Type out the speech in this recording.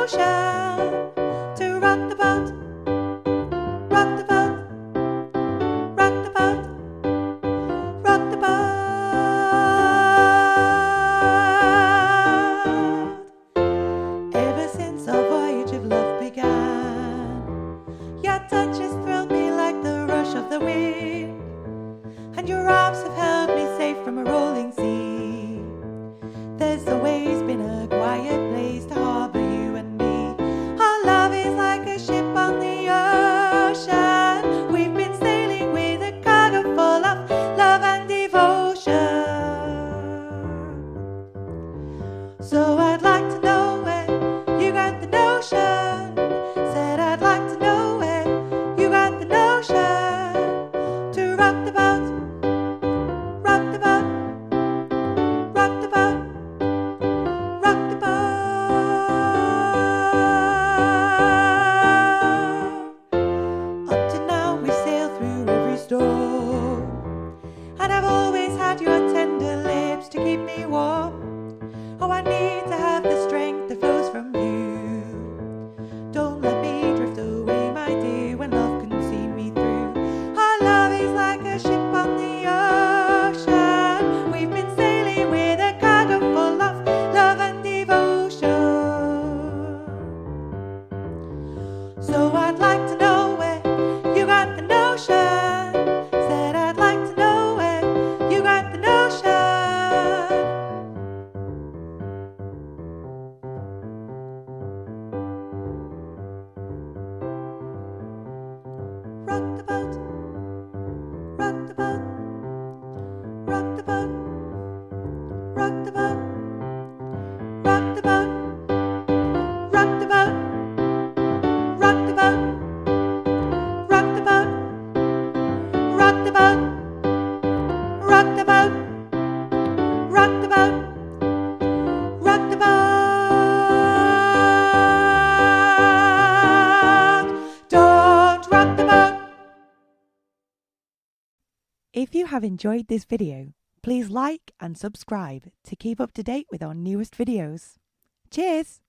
ocean to rock the boat, rock the boat, rock the boat, rock the boat. Ever since our voyage of love began, your touch has thrilled me like the rush of the wind, and your arms have held me safe from a rolling sea. There's always been a quiet place to harbor you and me. Our love is like a ship on the ocean. We've been sailing with a cargo full of love and devotion. So I'd like to know where you got the notion. Said I'd like to know where you got the notion to rock the boat, rock the boat, rock the boat, rock the boat. Up to now we've sailed through every storm, and I've always had your tender lips to keep me warm. Oh, I need to have the strength that flows from you. Don't let me drift away, my dear, when love can see me through. Our love is like a ship on the ocean. We've been sailing with a cargo full of love and devotion. So I'd like to know where you got the notion. Said I'd like to know where you got the notion. Rock the boat, rock the boat, rock the boat, rock the boat, rock the boat, rock the boat, rock the boat, rock the boat, rock the boat, rock the boat, rock the boat, rock the boat. Don't rock the boat. If you have enjoyed this video, please like and subscribe to keep up to date with our newest videos. Cheers!